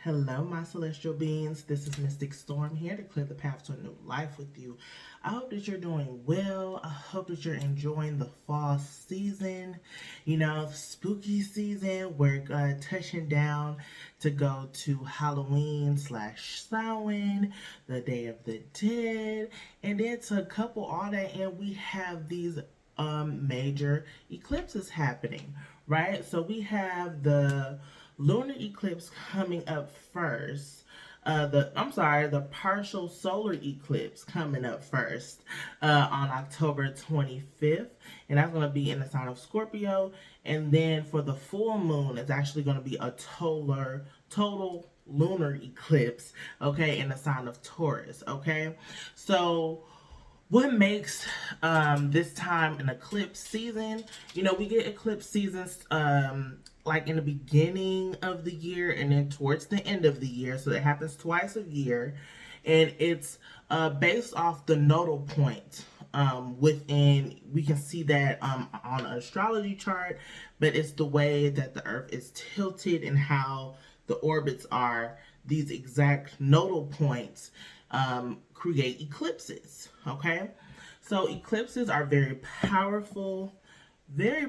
Hello, my celestial beings. This is Mystic Storm here to clear the path to a new life with you. I hope that you're doing well. I hope that you're enjoying the fall season, spooky season. We're touching down to go to Halloween/Samhain, the Day of the Dead, and it's a couple all that, and we have these major eclipses happening, right? So we have the lunar eclipse coming up first. The partial solar eclipse coming up first on October 25th, and that's going to be in the sign of Scorpio. And then for the full moon, it's actually going to be a total lunar eclipse, okay, in the sign of Taurus, okay. So what makes this time an eclipse season? We get eclipse seasons like in the beginning of the year and then towards the end of the year. So it happens twice a year. And it's based off the nodal point within, we can see that on an astrology chart, but it's the way that the earth is tilted and how the orbits are. These exact nodal points create eclipses, okay? So eclipses are very powerful, very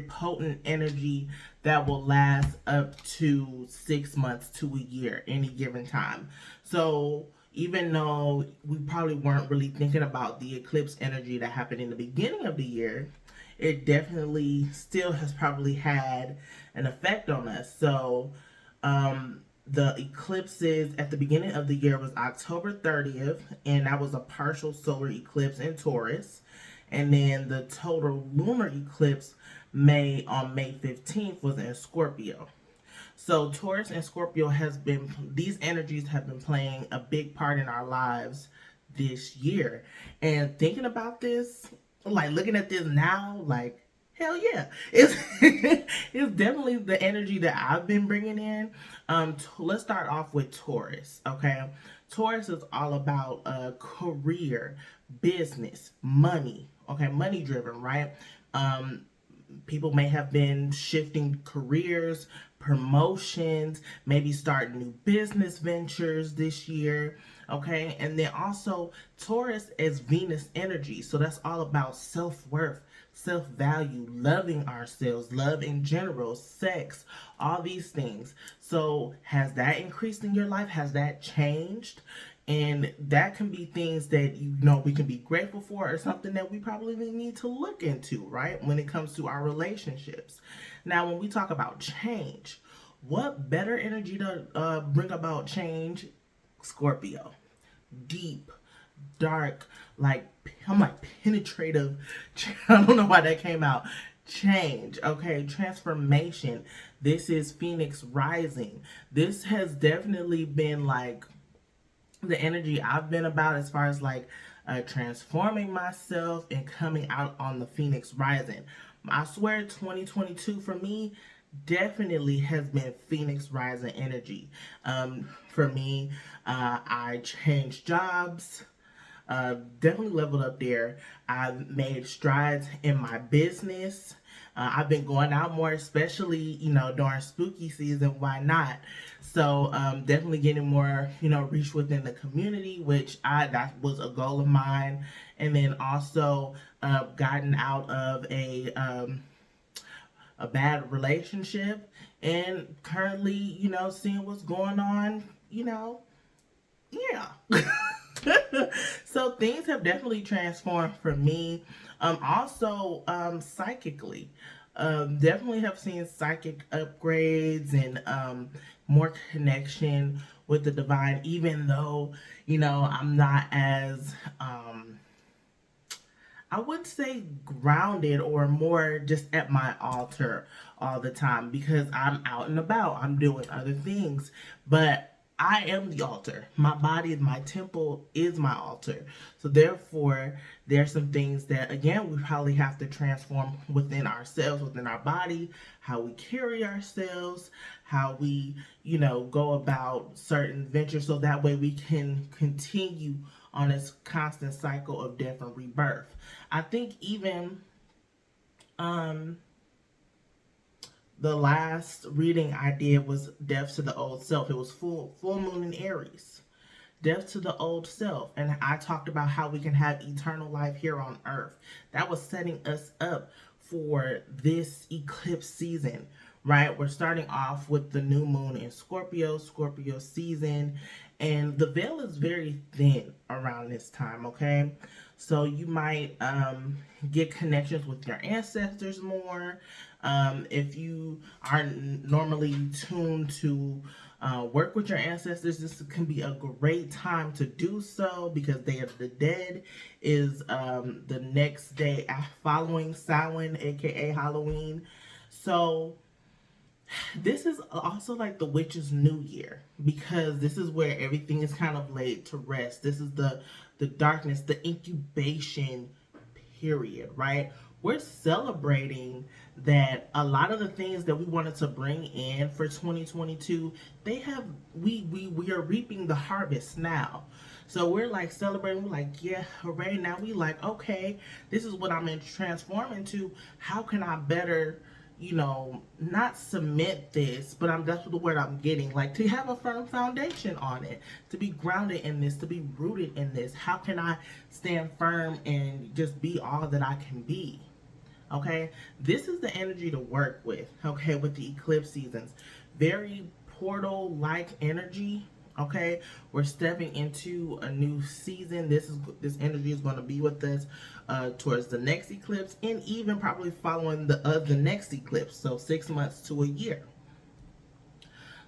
potent energy that will last up to 6 months to a year, any given time. So even though we probably weren't really thinking about the eclipse energy that happened in the beginning of the year, it definitely still has probably had an effect on us. So the eclipses at the beginning of the year was October 30th, and that was a partial solar eclipse in Taurus. And then the total lunar eclipse on May 15th was in Scorpio. So Taurus and Scorpio these energies have been playing a big part in our lives this year. And thinking about this, like looking at this now, like hell yeah, it's it's definitely the energy that I've been bringing in. Let's start off with Taurus. Okay, Taurus is all about career, business, money. Okay, money driven, right? People may have been shifting careers, promotions, maybe starting new business ventures this year. Okay, and then also Taurus is Venus energy, so that's all about self-worth, self-value, loving ourselves, love in general, sex, all these things. So has that increased in your life? Has that changed? And that can be things that we can be grateful for, or something that we probably need to look into, right? When it comes to our relationships. Now, when we talk about change, what better energy to bring about change? Scorpio. Deep, dark, I'm like penetrative. I don't know why that came out. Change, okay, transformation. This is Phoenix rising. This has definitely been like the energy I've been about as far as transforming myself and coming out on the Phoenix rising. I swear 2022 for me definitely has been Phoenix rising energy. For me, I changed jobs. Definitely leveled up there. I've made strides in my business. I've been going out more, especially, during spooky season. Why not? So, definitely getting more, reach within the community, which that was a goal of mine. And then also, gotten out of a bad relationship, and currently, seeing what's going on, yeah. So things have definitely transformed for me. Also, psychically, definitely have seen psychic upgrades and more connection with the divine. Even though I'm not as I would say grounded, or more just at my altar all the time, because I'm out and about. I'm doing other things. But I am the altar. My body, my temple is my altar. So therefore, there's some things that, again, we probably have to transform within ourselves, within our body, how we carry ourselves, how we, go about certain ventures, so that way we can continue on this constant cycle of death and rebirth. I think even the last reading I did was Death to the Old Self. It was full moon in Aries. Death to the old self. And I talked about how we can have eternal life here on earth. That was setting us up for this eclipse season, right? We're starting off with the new moon in Scorpio, Scorpio season, and the veil is very thin around this time, okay? So you might get connections with your ancestors more. If you are normally tuned to work with your ancestors, this can be a great time to do so, because Day of the Dead is the next day following Samhain, aka Halloween. So this is also like the witch's new year, because this is where everything is kind of laid to rest. This is the darkness, the incubation period, right? We're celebrating that a lot of the things that we wanted to bring in for 2022, they have we are reaping the harvest now. So we're like celebrating, we're like, yeah, hooray. Now we like, okay, this is what I'm in transform into. How can I better, not cement this, but that's the word I'm getting, like to have a firm foundation on it, to be grounded in this, to be rooted in this. How can I stand firm and just be all that I can be? Okay, this is the energy to work with, okay, with the eclipse seasons. Very portal like energy. Okay, we're stepping into a new season. This energy is going to be with us towards the next eclipse, and even probably following the next eclipse, so 6 months to a year.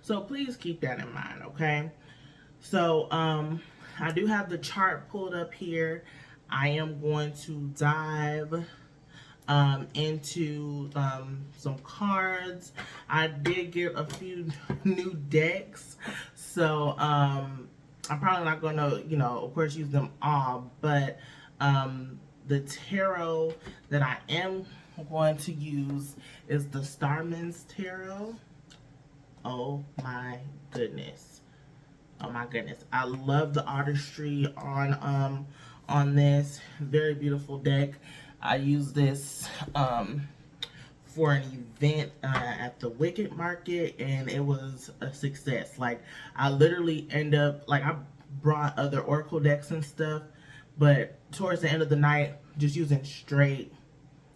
So please keep that in mind. Okay, so I do have the chart pulled up here. I am going to dive into some cards. I did get a few new decks, so I'm probably not going to, of course, use them all, but the tarot that I am going to use is the Starman's Tarot. Oh my goodness. Oh my goodness. I love the artistry on this. Very beautiful deck. I use this for an event at the Wicked Market, and it was a success. Like, I literally I brought other Oracle decks and stuff, but towards the end of the night, just using straight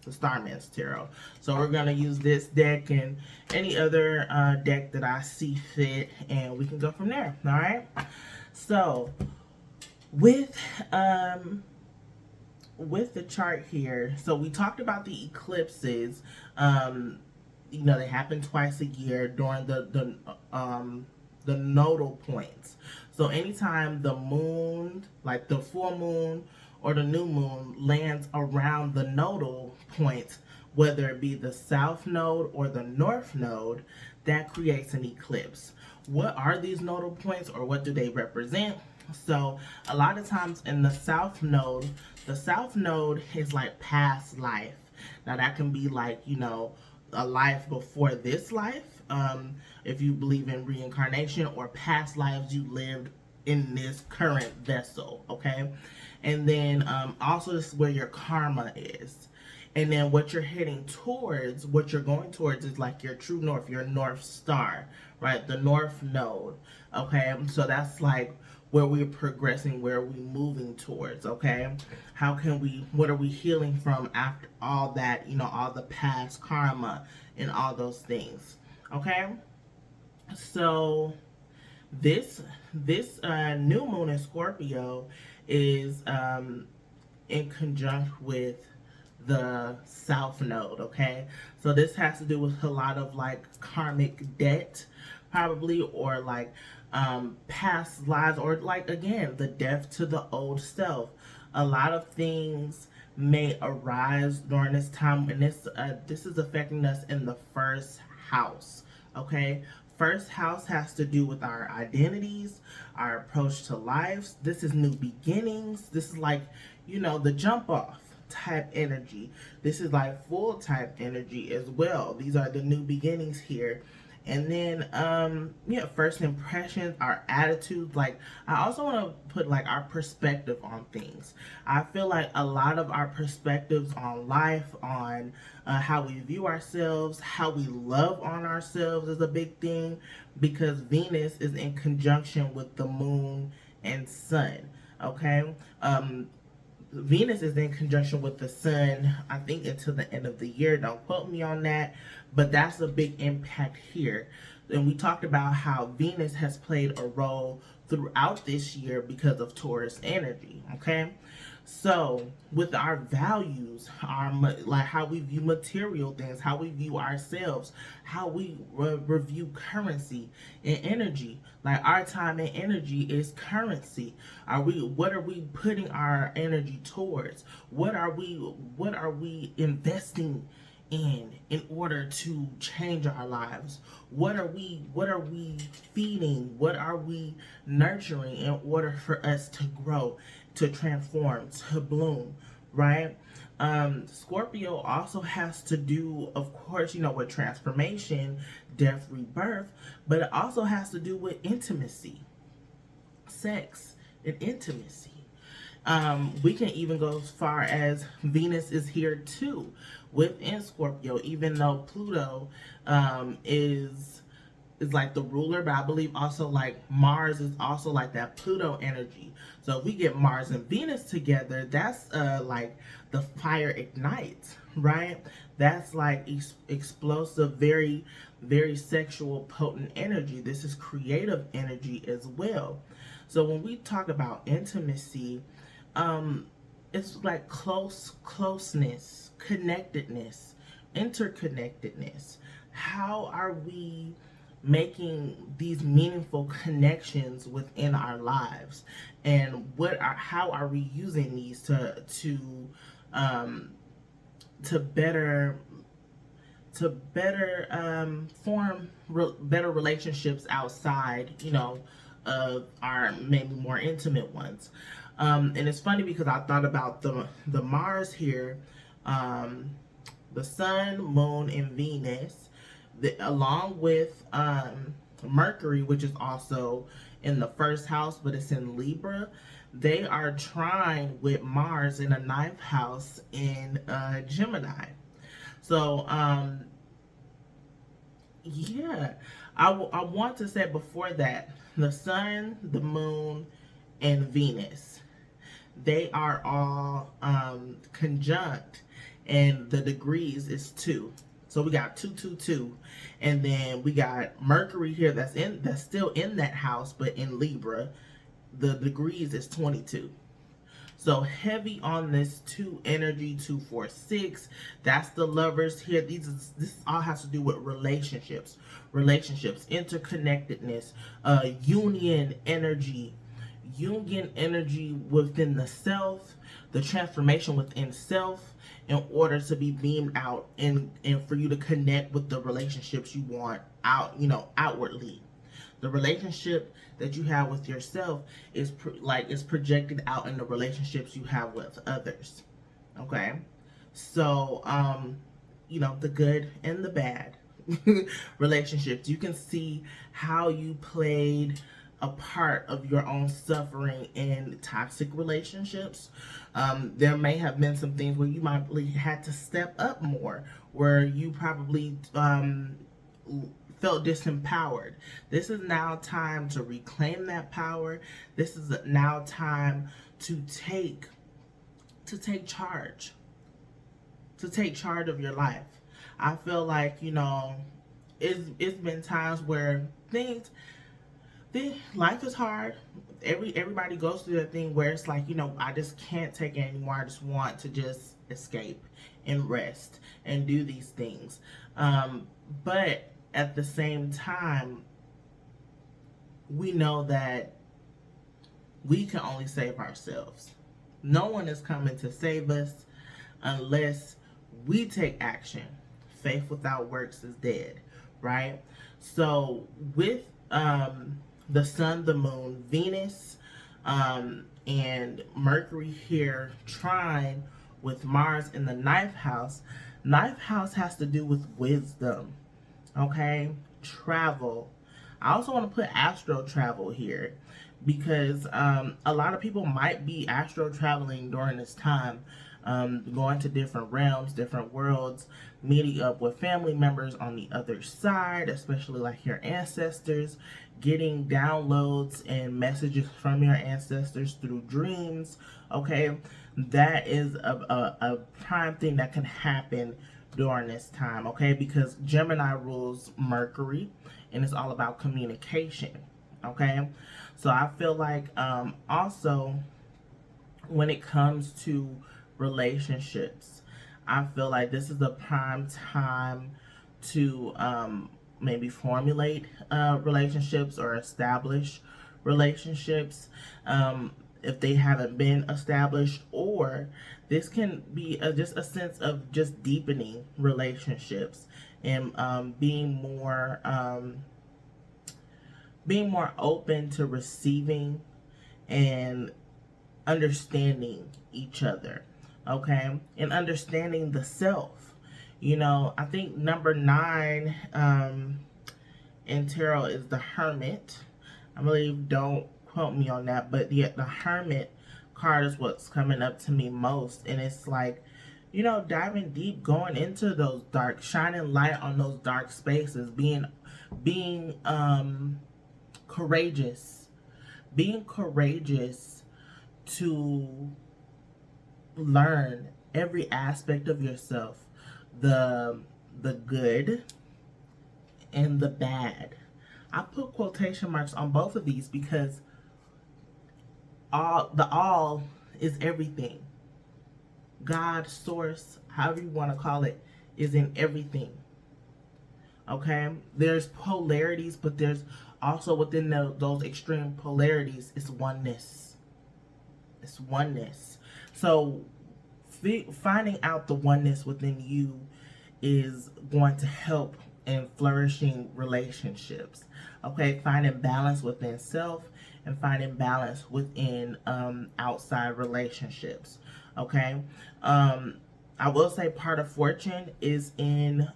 the Starman's Tarot. So we're going to use this deck and any other deck that I see fit, and we can go from there. All right? So, with the chart here, so we talked about the eclipses. They happen twice a year during the nodal points. So anytime the moon, like the full moon or the new moon, lands around the nodal point, whether it be the south node or the north node, that creates an eclipse. What are these nodal points, or what do they represent? So a lot of times in the south node is like past life. Now that can be like, a life before this life, if you believe in reincarnation, or past lives you lived in this current vessel, okay? And then also this is where your karma is. And then what you're heading towards, what you're going towards, is like your true north, your north star, right? The north node, okay? So that's like where we're progressing, where we're moving towards, okay? What are we healing from after all that, all the past karma and all those things, okay? So this new moon in Scorpio is in conjunct with the south node, okay? So this has to do with a lot of like karmic debt, probably, or like past lives, or like, again, the death to the old self. A lot of things may arise during this time, and this is affecting us in the first house, okay? First house has to do with our identities, our approach to life. This is new beginnings. This is like, the jump off type energy. This is like full type energy as well. These are the new beginnings here. And then yeah, first impressions, our attitudes. Like, I also want to put like our perspective on things. I feel like a lot of our perspectives on life, on how we view ourselves, how we love on ourselves is a big thing, because Venus is in conjunction with the moon and sun. Okay. Venus is in conjunction with the sun, I think, until the end of the year. Don't quote me on that, but that's a big impact here. And we talked about how Venus has played a role throughout this year because of Taurus energy. Okay, so with our values, our like how we view material things, how we view ourselves, how we review currency and energy. Like, our time and energy is currency. What are we putting our energy towards? What are we investing in order to change our lives? What are we feeding? What are we nurturing in order for us to grow, to transform, to bloom, right? Scorpio also has to do, of course, with transformation, death, rebirth, but it also has to do with intimacy, sex, and intimacy. We can even go as far as Venus is here too within Scorpio, even though Pluto is like the ruler, but I believe also like Mars is also like that Pluto energy. So if we get Mars and Venus together, that's like the fire ignites, right? That's like explosive, very, very sexual, potent energy. This is creative energy as well. So when we talk about intimacy, it's like closeness, connectedness, interconnectedness. How are we making these meaningful connections within our lives, and how are we using these um to better form better relationships outside, of our maybe more intimate ones. And it's funny because I thought about the Mars here, the Sun, Moon, and Venus, along with Mercury, which is also in the first house, but it's in Libra. They are trine with Mars in the ninth house in Gemini. So, yeah, I want to say before that, the Sun, the Moon, and Venus, they are all conjunct, and the degrees is 2. So we got 222, and then we got Mercury here that's still in that house, but in Libra, the degrees is 22. So heavy on this 2 energy, 246. That's the lovers here. This all has to do with relationships, interconnectedness, union energy within the self, the transformation within self, in order to be beamed out, and for you to connect with the relationships you want outwardly. The relationship that you have with yourself is projected out in the relationships you have with others. Okay, so the good and the bad relationships. You can see how you played a part of your own suffering in toxic relationships. There may have been some things where you might had to step up more, where you probably felt disempowered. This is now time to reclaim that power. This is now time to take charge. To take charge of your life. I feel like, it's been times where life is hard. Everybody goes through that thing where it's like, I just can't take it anymore. I just want to just escape and rest and do these things. But at the same time, we know that we can only save ourselves. No one is coming to save us unless we take action. Faith without works is dead, right? So with the Sun, the Moon, Venus, and Mercury here trine with Mars in the ninth house. Ninth house has to do with wisdom. Okay, travel. I also want to put astral travel here because a lot of people might be astral traveling during this time, going to different realms, different worlds, meeting up with family members on the other side, especially like your ancestors, getting downloads and messages from your ancestors through dreams. Okay, that is a prime thing that can happen during this time. Okay, because Gemini rules Mercury and it's all about communication. Okay, so I feel like also when it comes to relationships, I feel like this is the prime time to maybe formulate relationships or establish relationships if they haven't been established, or this can be just a sense of just deepening relationships and being more open to receiving and understanding each other, okay, and understanding the self. You know, I think number 9 in tarot is the Hermit. I believe, don't quote me on that, but yeah, the Hermit card is what's coming up to me most, and it's like, you know, diving deep, going into those dark, shining light on those dark spaces, being courageous, being courageous to learn every aspect of yourself, the good and the bad. I put quotation marks on both of these because all is everything. God, source, however you want to call it, is in everything. Okay, there's polarities, but there's also within those extreme polarities is oneness. It's oneness. So finding out the oneness within you is going to help in flourishing relationships. Okay, finding balance within self and finding balance within outside relationships. Okay, I will say part of fortune is in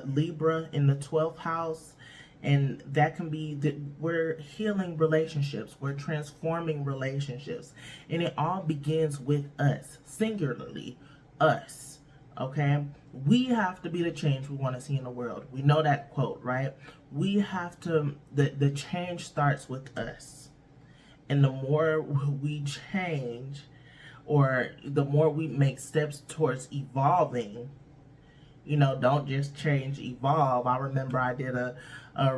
Libra in the 12th house, and that can be that we're healing relationships, we're transforming relationships, and it all begins with us, singularly, us. Okay, we have to be the change we want to see in the world. We know that quote, right? We have to, the change starts with us, and the more we change, or the more we make steps towards evolving, you know, don't just change, evolve. I remember I did a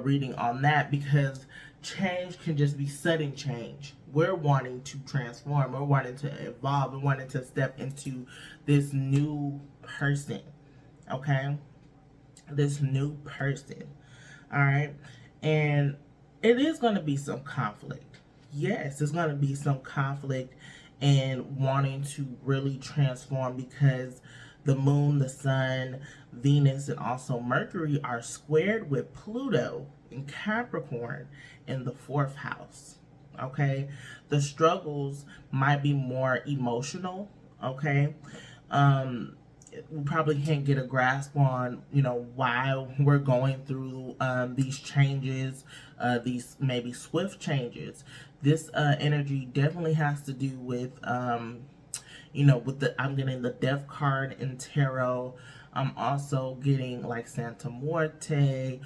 reading on that, because change can just be sudden change. We're wanting to transform, we're wanting to evolve, we're wanting to step into this new person, okay? This new person, all right? And it is going to be some conflict. Yes, there's going to be some conflict and wanting to really transform, because the moon, the sun, Venus, and also Mercury are squared with Pluto in Capricorn in the 4th house. Okay, the struggles might be more emotional. Okay, we probably can't get a grasp on, you know, why we're going through these changes, these maybe swift changes. This energy definitely has to do with you know, with the, I'm getting the Death card in tarot. I'm also getting like Santa Muerte,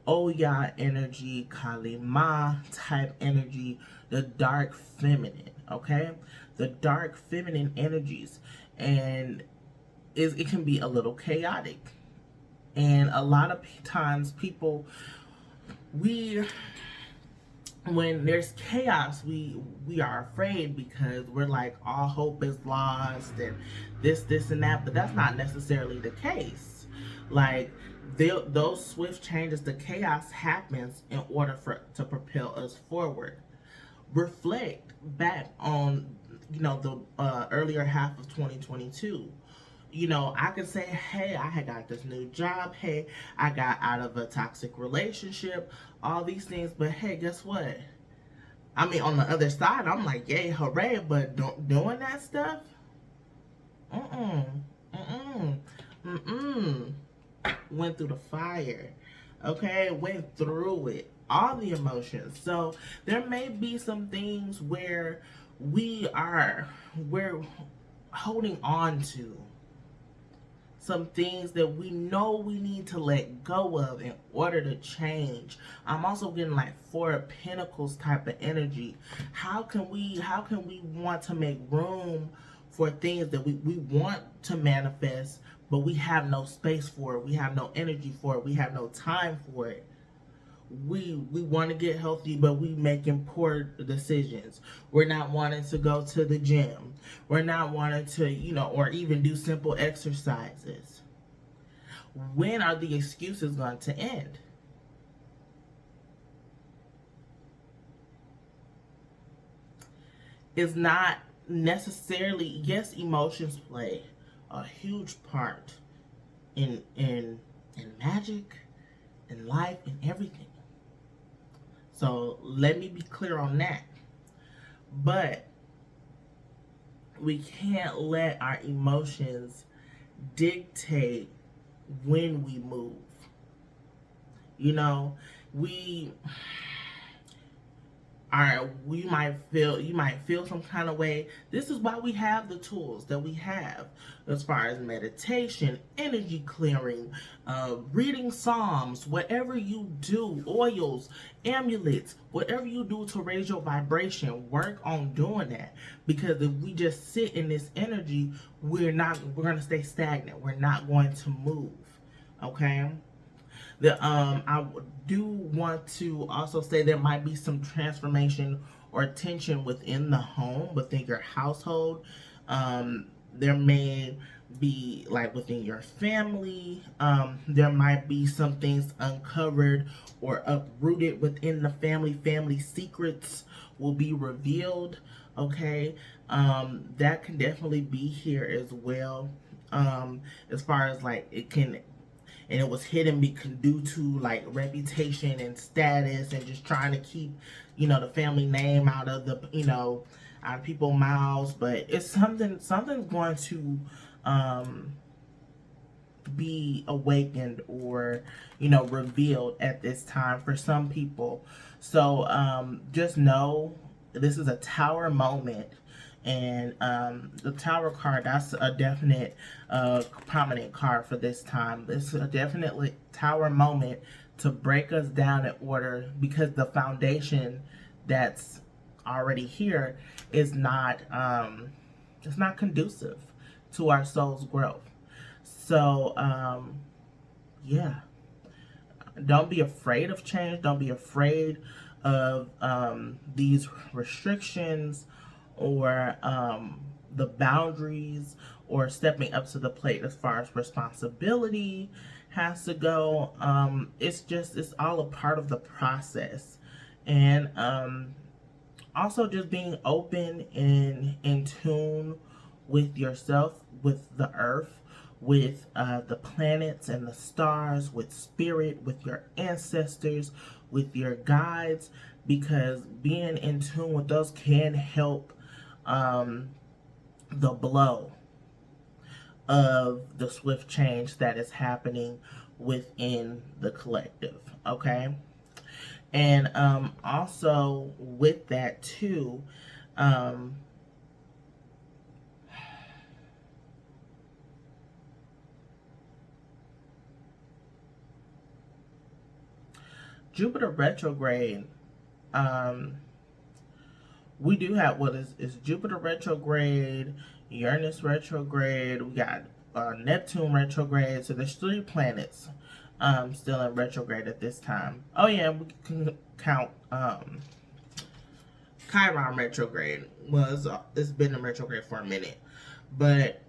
Oya energy, Kalima type energy, the dark feminine, okay? The dark feminine energies. And it can be a little chaotic. And a lot of times people, when there's chaos, we are afraid, because we're like, all hope is lost and this and that, but that's not necessarily the case. Like, those swift changes, the chaos happens in order to propel us forward. Reflect back on, you know, the earlier half of 2022. You know, I could say, hey, I had got this new job. Hey, I got out of a toxic relationship. All these things. But hey, guess what? I mean, on the other side, I'm like, yay, hooray. But doing that stuff? Mm-mm. Mm-mm. Mm-mm. Went through the fire. Okay, went through it, all the emotions. So there may be some things where we're holding on to some things that we know we need to let go of in order to change. I'm also getting like Four of Pentacles type of energy. How can we want to make room for things that we want to manifest, but we have no space for it, we have no energy for it, we have no time for it. We want to get healthy, but we making poor decisions. We're not wanting to go to the gym. We're not wanting to, or even do simple exercises. When are the excuses going to end? It's not necessarily, yes, emotions play a huge part in magic, in life, in everything. So let me be clear on that. But we can't let our emotions dictate when we move. We you might feel some kind of way. This is why we have the tools that we have, as far as meditation, energy clearing, reading psalms, whatever you do, oils, amulets, whatever you do to raise your vibration, work on doing that. Because if we just sit in this energy, we're going to stay stagnant. We're not going to move. Okay? I do want to also say there might be some transformation or tension within the home, within your household. There may be, like, within your family. There might be some things uncovered or uprooted within the family. Family secrets will be revealed. Okay, that can definitely be here as well. As far as like and it was hidden due to like reputation and status and just trying to keep the family name out of out of people's mouths. But it's something's going to be awakened or revealed at this time for some people. So just know this is a Tower moment. And the Tower card, that's a definite prominent card for this time. This is a definitely Tower moment to break us down in order, because the foundation that's already here is not it's not conducive to our soul's growth. So yeah, don't be afraid of change. Don't be afraid of these restrictions or the boundaries, or stepping up to the plate as far as responsibility has to go. It's all a part of the process. And also just being open and in tune with yourself, with the earth, with the planets and the stars, with spirit, with your ancestors, with your guides, because being in tune with those can help the blow of the swift change that is happening within the collective. Okay, and also with that too, Jupiter retrograde, we do have what is Jupiter retrograde, Uranus retrograde, we got Neptune retrograde. So there's 3 planets still in retrograde at this time. Oh yeah, we can count Chiron retrograde. Well, it's been in retrograde for a minute. But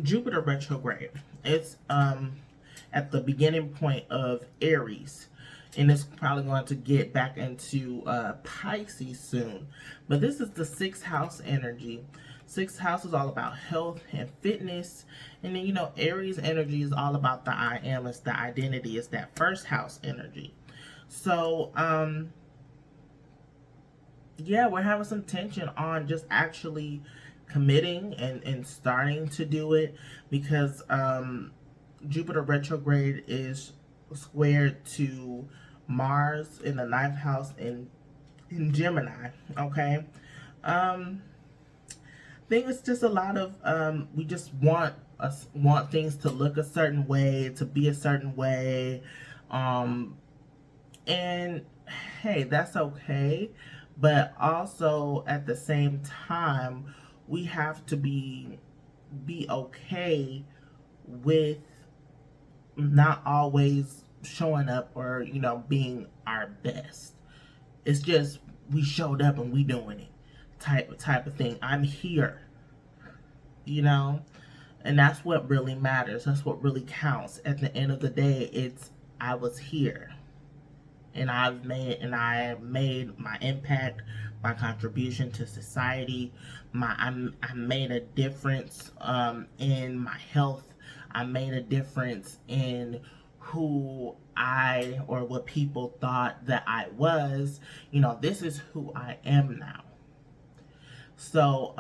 Jupiter retrograde, it's at the beginning point of Aries, and it's probably going to get back into Pisces soon. But this is the 6th house energy. 6th house is all about health and fitness, and then Aries energy is all about the I am. It's the identity. It's that 1st house energy. So yeah, we're having some tension on just actually committing and starting to do it, because Jupiter retrograde is squared to Mars in the ninth house in Gemini. Okay. I think it's just a lot of we just want things to look a certain way, to be a certain way. Um, and hey, that's okay. But also at the same time, we have to be okay with not always showing up or being our best. It's just we showed up and we doing it type of thing. I'm here, you know, and that's what really matters. That's what really counts. At the end of the day, it's I was here, and I have made my impact, my contribution to society. I made a difference in my health. I made a difference in who I or what people thought that I was. This is who I am now. So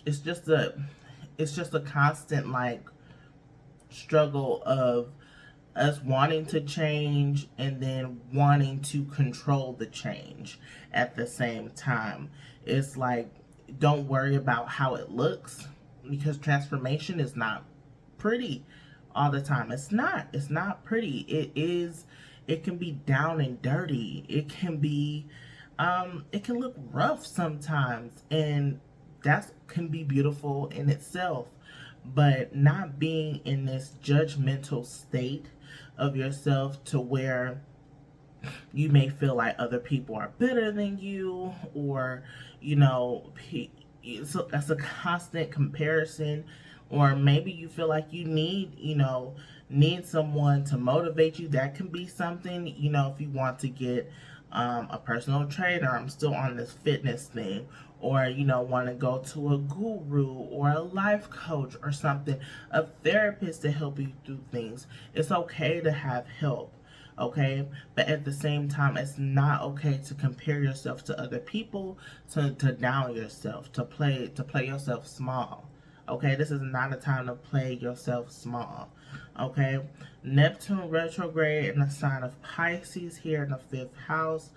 it's just a constant like struggle of us wanting to change and then wanting to control the change at the same time. It's like, don't worry about how it looks, because transformation is not pretty all the time. It's not pretty. It can be down and dirty. It can look rough sometimes, and that can be beautiful in itself. But not being in this judgmental state of yourself to where you may feel like other people are better than you, or that's a constant comparison, or maybe you feel like you need someone to motivate you. That can be something. If you want to get a personal trainer, I'm still on this fitness thing, or want to go to a guru or a life coach or something, a therapist to help you through things. It's okay to have help, okay? But at the same time, it's not okay to compare yourself to other people, to down yourself, to play yourself small. Okay, this is not a time to play yourself small. Okay, Neptune retrograde in the sign of Pisces here in the fifth house.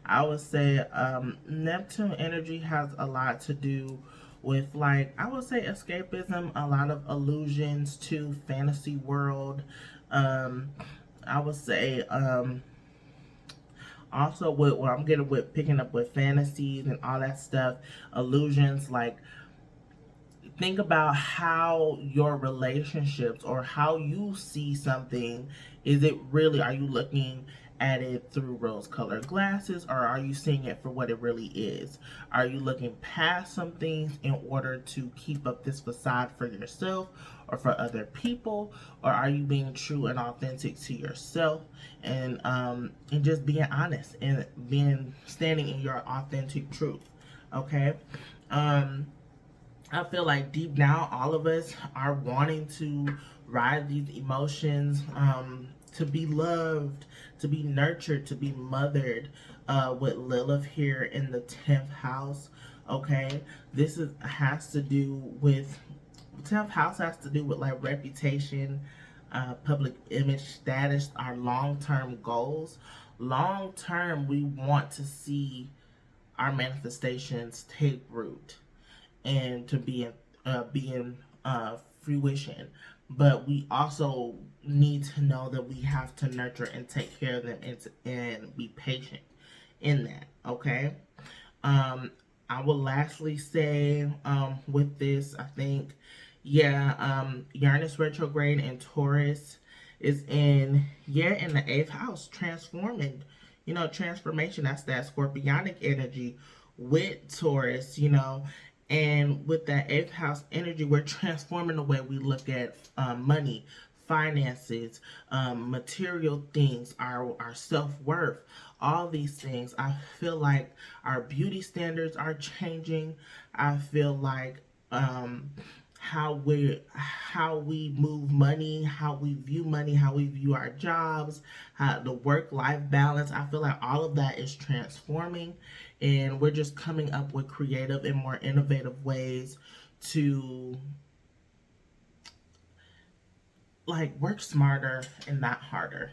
I would say Neptune energy has a lot to do with, like, I would say escapism, a lot of allusions to fantasy world. Um, I would say also with what I'm getting with picking up with fantasies and all that stuff, illusions, like think about how your relationships or how you see something, are you looking at it through rose colored glasses, or are you seeing it for what it really is? Are you looking past some things in order to keep up this facade for yourself or for other people, or are you being true and authentic to yourself, and just being honest and being standing in your authentic truth? Okay. I feel like deep down, all of us are wanting to ride these emotions, to be loved, to be nurtured, to be mothered, with Lilith here in the 10th house. Okay, has to do with 10th house has to do with like reputation, public image, status, our long term goals. Long term, we want to see our manifestations take root and to be in fruition. But we also need to know that we have to nurture and take care of them, and be patient in that. Okay. Um, I will lastly say, with this, I think, yeah, Uranus retrograde in Taurus is in the eighth house, transforming, transformation. That's that scorpionic energy with Taurus, and with that eighth house energy, we're transforming the way we look at money, finances, material things, our self-worth, all these things. I feel like our beauty standards are changing. I feel like how we move money, how we view money, how we view our jobs, how the work-life balance. I feel like all of that is transforming, and we're just coming up with creative and more innovative ways to like work smarter and not harder.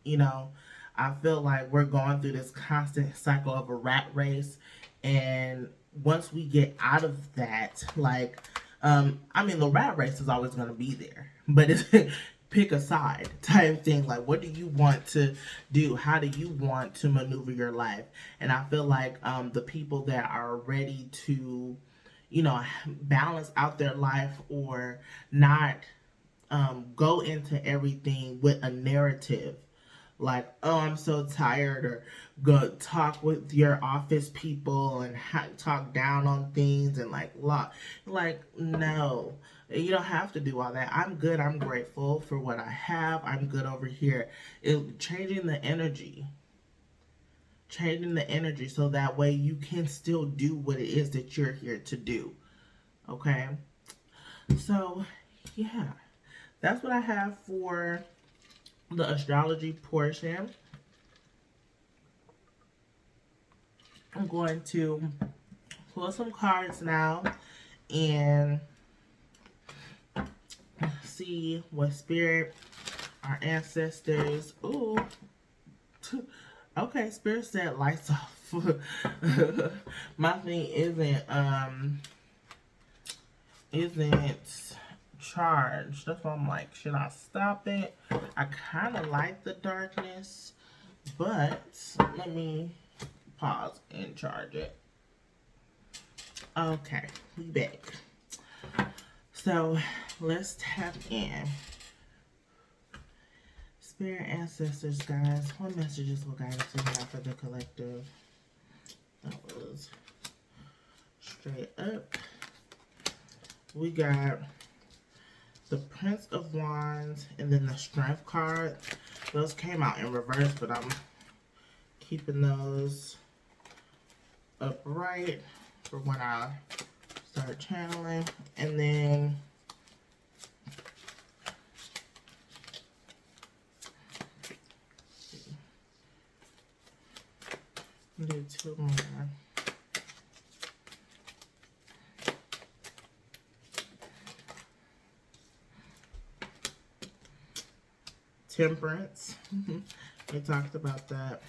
You know, I feel like we're going through this constant cycle of a rat race, and once we get out of that, like, I mean, the rat race is always going to be there, but it's pick a side type thing. Like, what do you want to do? How do you want to maneuver your life? And I feel like the people that are ready to, you know, balance out their life or not go into everything with a narrative like, oh, I'm so tired, or go talk with your office people and talk down on things and like, no, you don't have to do all that. I'm good. I'm grateful for what I have. I'm good over here. Changing the energy so that way you can still do what it is that you're here to do. Okay, so yeah, that's what I have for the astrology portion. I'm going to pull some cards now and see what spirit, our ancestors. Ooh, okay. Spirit said lights off. My thing isn't charged. That's why I'm like, should I stop it? I kind of like the darkness, but let me pause and charge it. Okay, we back. So let's tap in. Spirit ancestors, guys. What messages will guide us now for the collective? That was straight up. We got the Prince of Wands and then the Strength card. Those came out in reverse, but I'm keeping those upright for when I start channeling. And then do two more. Temperance. We talked about that.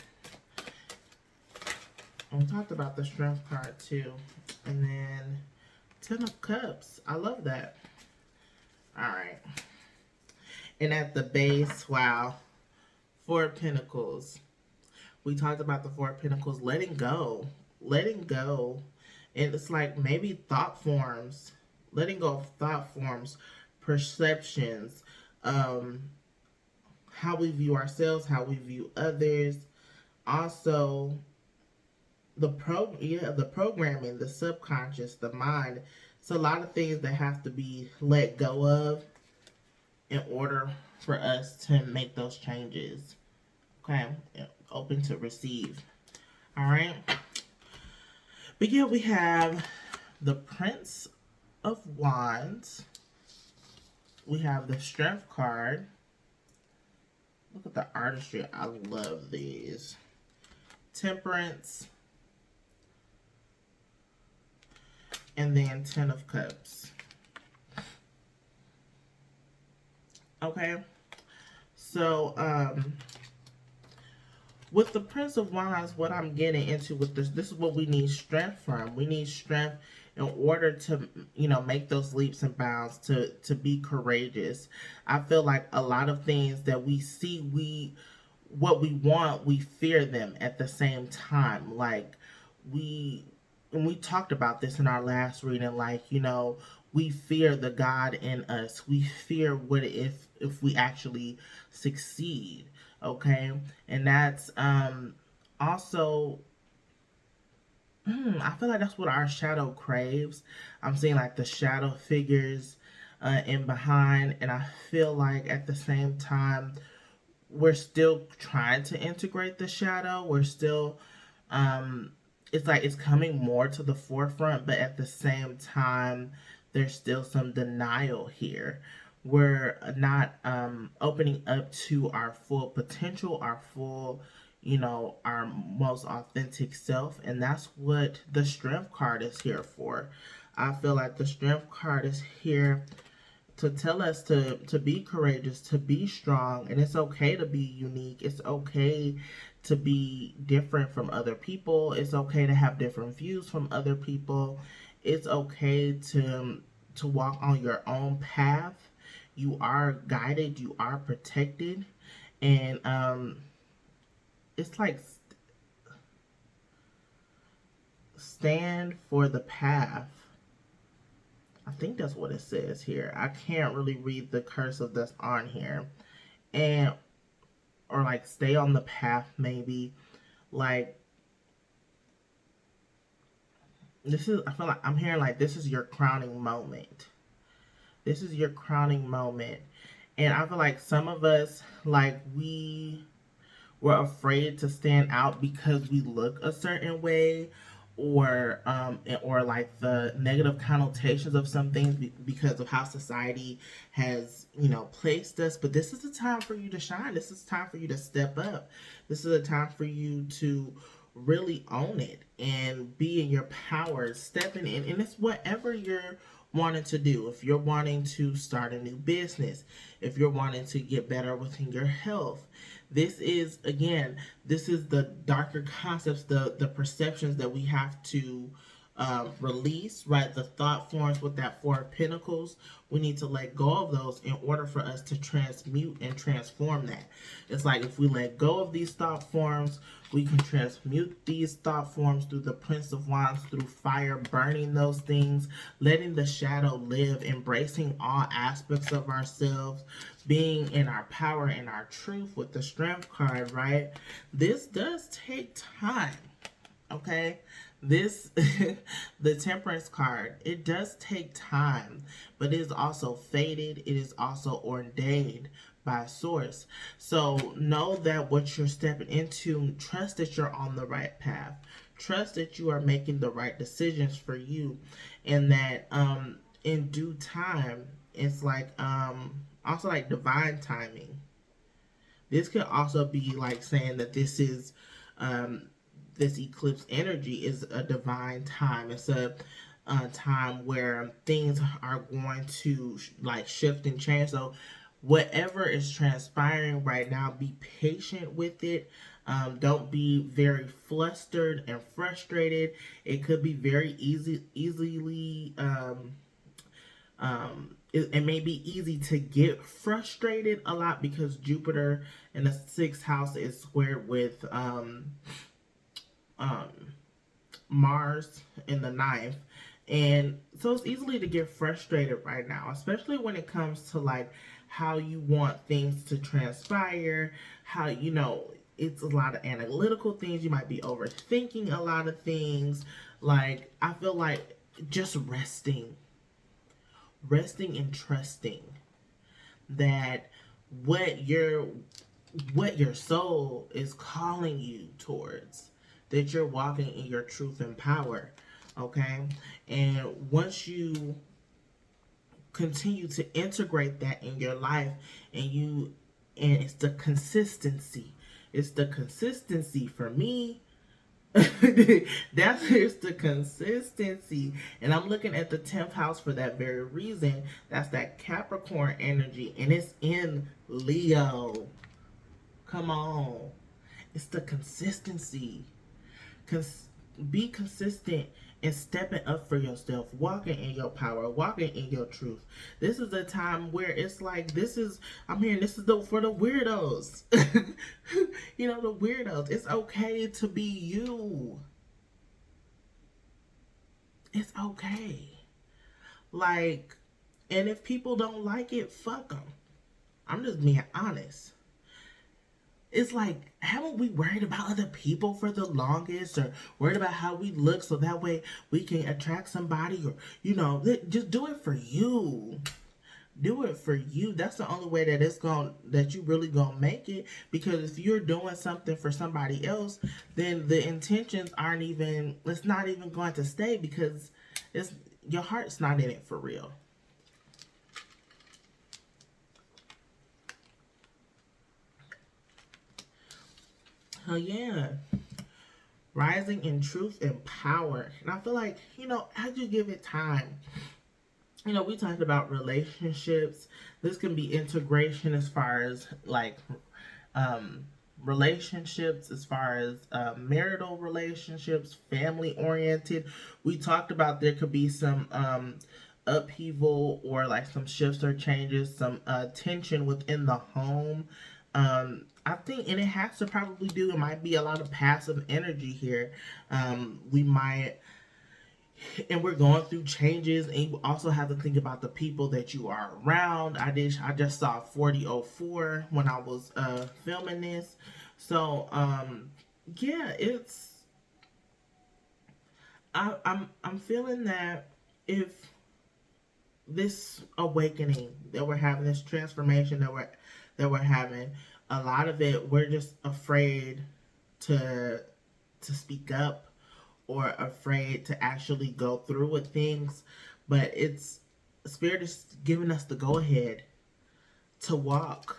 And we talked about the Strength card too. And then Ten of Cups. I love that. Alright. And at the base, wow. Four of Pentacles. We talked about the Four of Pentacles. Letting go. Letting go. And it's like maybe thought forms. Letting go of thought forms. Perceptions. How we view ourselves. How we view others. Also, the programming, the subconscious, the mind. It's a lot of things that have to be let go of in order for us to make those changes. Okay, open to receive. All right. But yeah, we have the Prince of Wands. We have the Strength card. Look at the artistry. I love these. Temperance. And then Ten of Cups. Okay. So, with the Prince of Wands, what I'm getting into with this is what we need strength from. We need strength in order to, you know, make those leaps and bounds, to be courageous. I feel like a lot of things that we see, what we want, we fear them at the same time. Like, and we talked about this in our last reading, like, you know, we fear the God in us. We fear what if we actually succeed, okay? And that's also, I feel like that's what our shadow craves. I'm seeing like the shadow figures in behind, and I feel like at the same time, we're still trying to integrate the shadow. We're still it's like it's coming more to the forefront, but at the same time, there's still some denial here. We're not opening up to our full potential, our full, you know, our most authentic self. And that's what the Strength card is here for. I feel like the Strength card is here to tell us to be courageous, to be strong, and it's okay to be unique. It's okay to be different from other people. It's okay to have different views from other people. It's okay to walk on your own path. You are guided, you are protected, and it's like stand for the path. I think that's what it says here. I can't really read the cursive that's on here. And or like stay on the path maybe. Like this is I feel like I'm hearing like this is your crowning moment. This is your crowning moment. And I feel like some of us like we're afraid to stand out because we look a certain way, or like the negative connotations of some things because of how society has placed us. But this is a time for you to shine. This is time for you to step up. This is a time for you to really own it and be in your power, stepping in. And it's whatever you're wanting to do. If you're wanting to start a new business, if you're wanting to get better within your health, this is again, this is the darker concepts, the perceptions that we have to release, right? The thought forms with that Four of Pentacles, we need to let go of those in order for us to transmute and transform that. It's like if we let go of these thought forms, we can transmute these thought forms through the Prince of Wands, through fire, burning those things, letting the shadow live, embracing all aspects of ourselves, being in our power and our truth with the Strength card, right? This does take time, okay? This, the Temperance card, it does take time, but it is also fated. It is also ordained by source. So know that what you're stepping into, trust that you're on the right path. Trust that you are making the right decisions for you, and that in due time, it's like also like divine timing. This could also be like saying that this is um, this eclipse energy is a divine time. It's a time where things are going to like shift and change. So whatever is transpiring right now, be patient with it. Don't be very flustered and frustrated. It could be very easily it may be easy to get frustrated a lot because Jupiter in the sixth house is squared with um, Mars in the ninth. And so it's easily to get frustrated right now, especially when it comes to like how you want things to transpire, how it's a lot of analytical things. You might be overthinking a lot of things. Like I feel like just resting and trusting that what your soul is calling you towards, that you're walking in your truth and power, okay? And once you continue to integrate that in your life, and it's the consistency, for me. That's just the consistency. And I'm looking at the 10th house for that very reason. That's that Capricorn energy, and it's in Leo. Come on. It's the consistency. Be consistent and stepping up for yourself, walking in your power, walking in your truth. This is a time where it's like I'm hearing this is for the weirdos. The weirdos. It's okay to be you. It's okay. Like, and if people don't like it, fuck them. I'm just being honest. It's like, haven't we worried about other people for the longest, or worried about how we look so that way we can attract somebody, or just do it for you. Do it for you. That's the only way that you really gonna make it. Because if you're doing something for somebody else, then the intentions it's not even going to stay, because your heart's not in it for real. Oh yeah. Rising in truth and power. And I feel like, as you give it time, We talked about relationships. This can be integration as far as like um, relationships, as far as marital relationships, family oriented. We talked about there could be some upheaval or like some shifts or changes, some tension within the home. I think, and it has to probably do, it might be a lot of passive energy here. We might, and we're going through changes, and you also have to think about the people that you are around. I just saw 4004 when I was filming this. So yeah, I'm feeling that if this awakening that we're having, this transformation that we're having, a lot of it we're just afraid to speak up, or afraid to actually go through with things. But it's, Spirit is giving us the go ahead to walk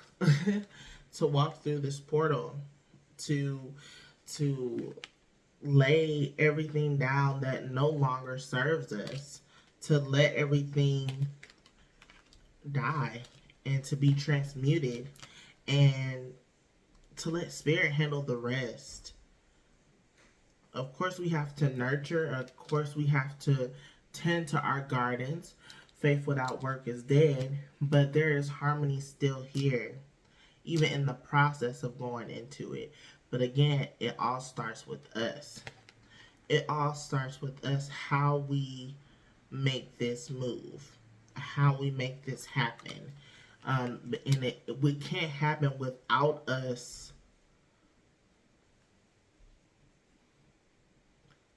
to walk through this portal, to to lay everything down that no longer serves us, to let everything die and to be transmuted, and to let Spirit handle the rest. Of course, we have to nurture. Of course, we have to tend to our gardens. Faith without work is dead, but there is harmony still here, even in the process of going into it. But again, it all starts with us. It all starts with us, how we make this move, how we make this happen. And it can't happen without us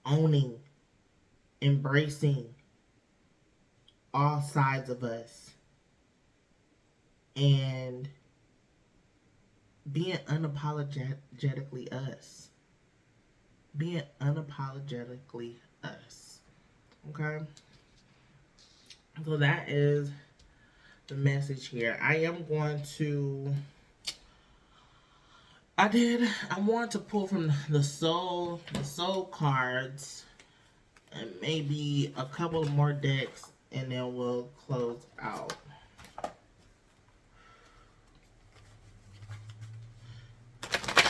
owning, embracing all sides of us, and being unapologetically us. Being unapologetically us. Okay? So that is the message here. I am going to. I want to pull from the soul cards, and maybe a couple more decks, and then we'll close out.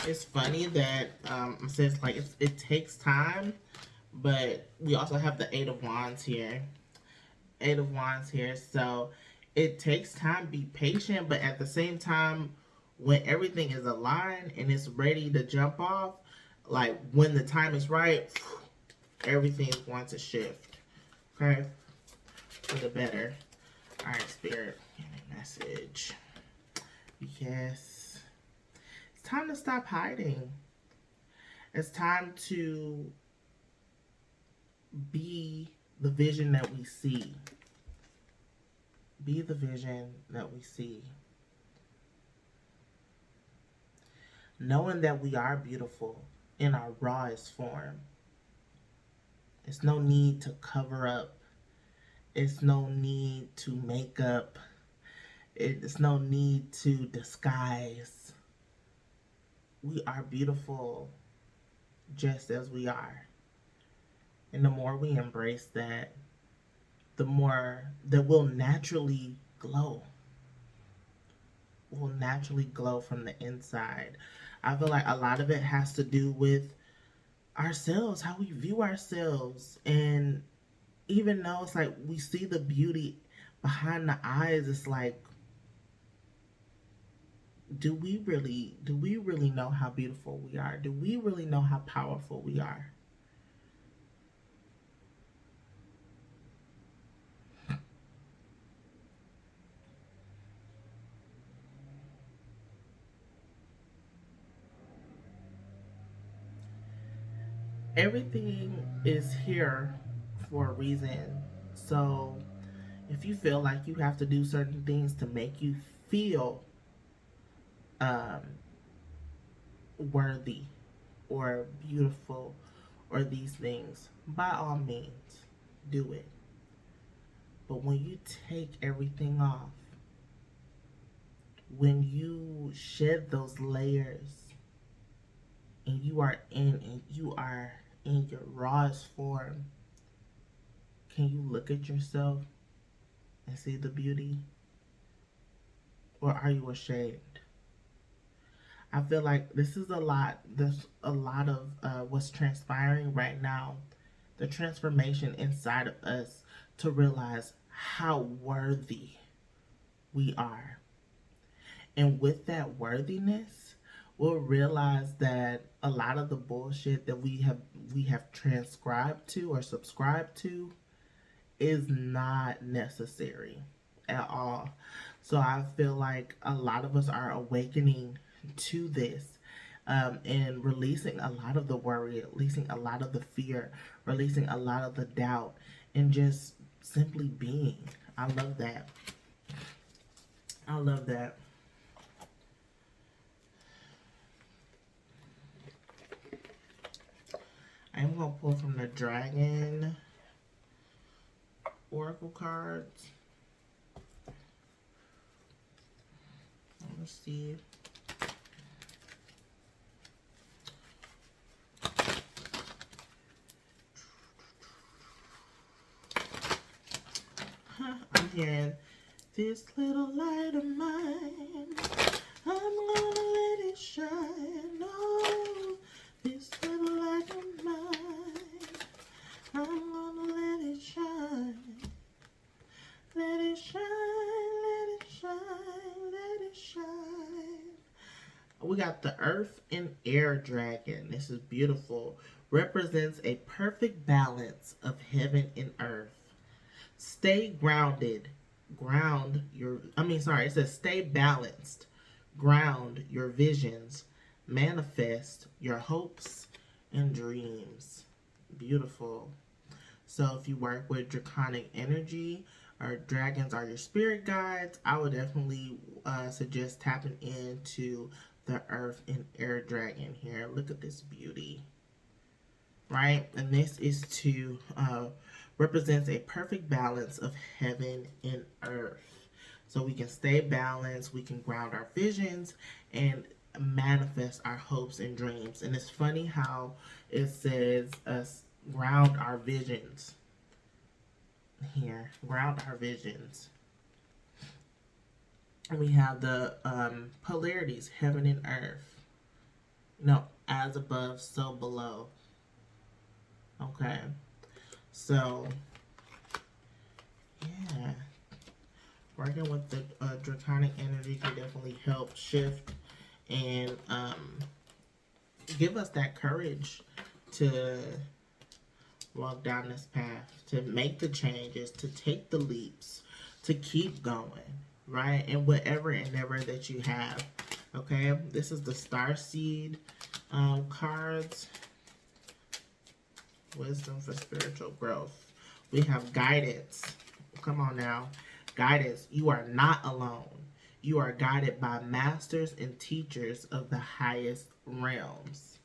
It's funny that it says like it takes time, but we also have the Eight of Wands here. Eight of Wands here, so it takes time. Be patient, but at the same time, when everything is aligned and it's ready to jump off, like when the time is right, everything is going to shift. Okay, for the better. All right, Spirit, give me a message. Yes. It's time to stop hiding. It's time to be the vision that we see. Be the vision that we see. Knowing that we are beautiful in our rawest form. It's no need to cover up. It's no need to make up. It's no need to disguise. We are beautiful just as we are. And the more we embrace that, the more that we'll naturally glow. We'll naturally glow from the inside. I feel like a lot of it has to do with ourselves, how we view ourselves. And even though it's like we see the beauty behind the eyes, it's like, do we really know how beautiful we are? Do we really know how powerful we are? Everything is here for a reason. So if you feel like you have to do certain things to make you feel um, worthy or beautiful or these things, by all means, do it. But when you take everything off, when you shed those layers, and you are in your rawest form, can you look at yourself and see the beauty? Or are you ashamed? I feel like this is a lot. There's a lot of what's transpiring right now. The transformation inside of us to realize how worthy we are. And with that worthiness, we'll realize that a lot of the bullshit that we have transcribed to or subscribed to is not necessary at all. So I feel like a lot of us are awakening to this, and releasing a lot of the worry, releasing a lot of the fear, releasing a lot of the doubt, and just simply being. I love that. I love that. I'm going to pull from the Dragon Oracle cards. Let's see. I'm hearing this little light of mine. I'm gonna let it shine. Oh, this little light of mine. I'm gonna let it shine. Let it shine, let it shine, let it shine. We got the Earth and Air Dragon. This is beautiful. Represents a perfect balance of heaven and earth. Stay grounded. It says stay balanced. Ground your visions. Manifest your hopes and dreams. Beautiful. So if you work with draconic energy or dragons are your spirit guides, I would definitely suggest tapping into the Earth and Air Dragon here. Look at this beauty. Right? And this is to represents a perfect balance of heaven and earth. So we can stay balanced, we can ground our visions, and manifest our hopes and dreams. And it's funny how it says us ground our visions here. Ground our visions. And we have the polarities, heaven and earth. No, as above, so below. Okay. So, yeah. Working with the draconic energy can definitely help shift and give us that courage to walk down this path, to make the changes, to take the leaps, to keep going, right? And whatever endeavor that you have, okay? This is the Star Seed cards. Wisdom for spiritual growth. We have guidance. Come on now. Guidance. You are not alone. You are guided by masters and teachers of the highest realms.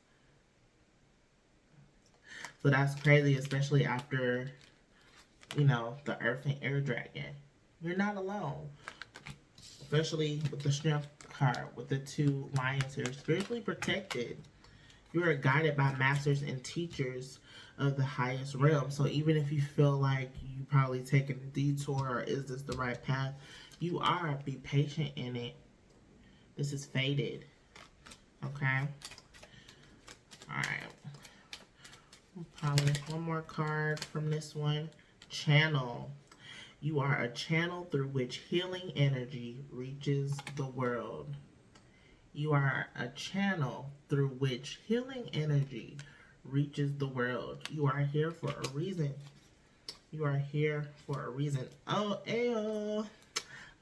So that's crazy, especially after, the Earth and Air Dragon. You're not alone. Especially with the Strength card, with the two lions here. Spiritually protected. You are guided by masters and teachers of the highest realm. So even if you feel like you probably taking a detour or is this the right path, you are. Be patient in it. This is fated. Okay? Alright. Probably one more card from this one. Channel. You are a channel through which healing energy reaches the world. You are a channel through which healing energy reaches the world. You are here for a reason. You are here for a reason. Oh, ayo.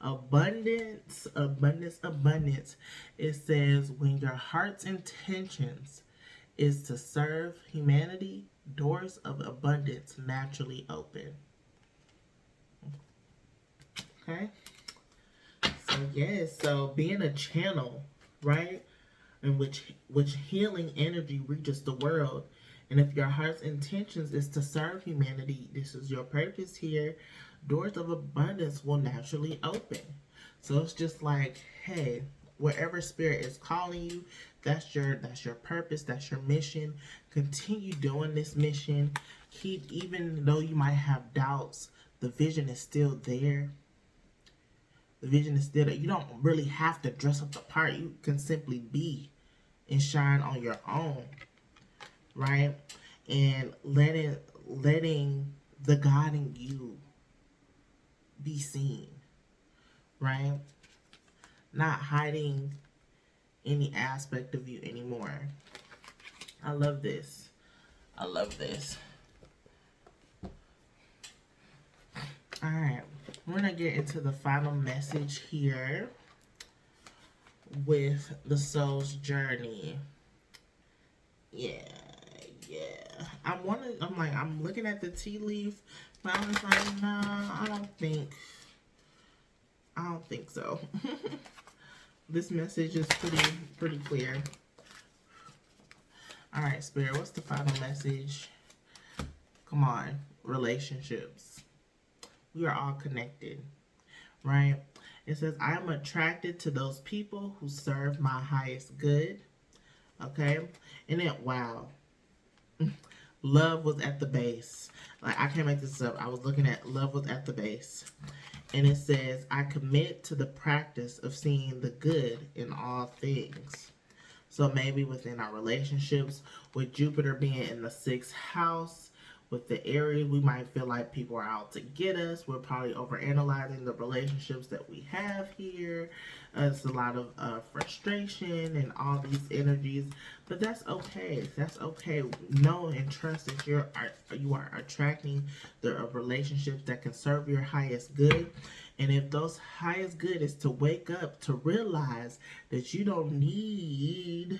Abundance, abundance, abundance. It says, when your heart's intentions is to serve humanity, doors of abundance naturally open. Okay? So, yes. So, being a channel, right? In which healing energy reaches the world. And if your heart's intentions is to serve humanity, this is your purpose here, doors of abundance will naturally open. So it's just like, hey, wherever spirit is calling you, that's your purpose, that's your mission. Continue doing this mission. Even though you might have doubts, the vision is still there. The vision is still there. You don't really have to dress up the part. You can simply be and shine on your own, right? And letting the God in you be seen, right? Not hiding any aspect of you anymore. I love this. I love this. All right, we're gonna get into the final message here with the soul's journey. Yeah, yeah. I'm looking at the tea leaf, but I was like, nah, I don't think so. This message is pretty clear. All right, Spirit, what's the final message? Come on, relationships. We are all connected, right? It says, I am attracted to those people who serve my highest good. Okay? And then, wow. Love was at the base. Like, I can't make this up. I was looking at love was at the base. And it says, I commit to the practice of seeing the good in all things. So maybe within our relationships, with Jupiter being in the 6th house, with the Aries, we might feel like people are out to get us. We're probably overanalyzing the relationships that we have here. It's a lot of frustration and all these energies, but that's okay. That's okay. Know and trust that you are attracting the relationships that can serve your highest good. And if those highest good is to wake up to realize that you don't need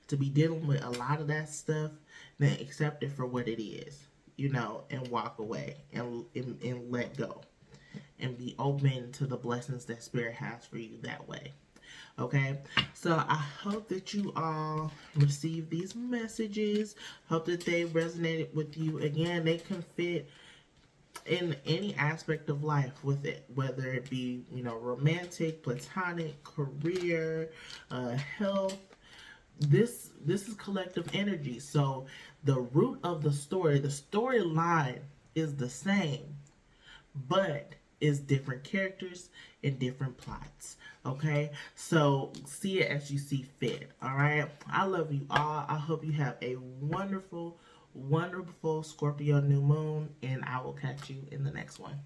to be dealing with a lot of that stuff, then accept it for what it is, and walk away and let go and be open to the blessings that Spirit has for you that way. Okay, so I hope that you all receive these messages. Hope that they resonated with you. Again, they can fit in any aspect of life with it, whether it be romantic, platonic, career, health. This is collective energy. So the root of the storyline is the same, but it's different characters and different plots. Okay, so see it as you see fit. All right, I love you all. I hope you have a wonderful Scorpio new moon, and I will catch you in the next one.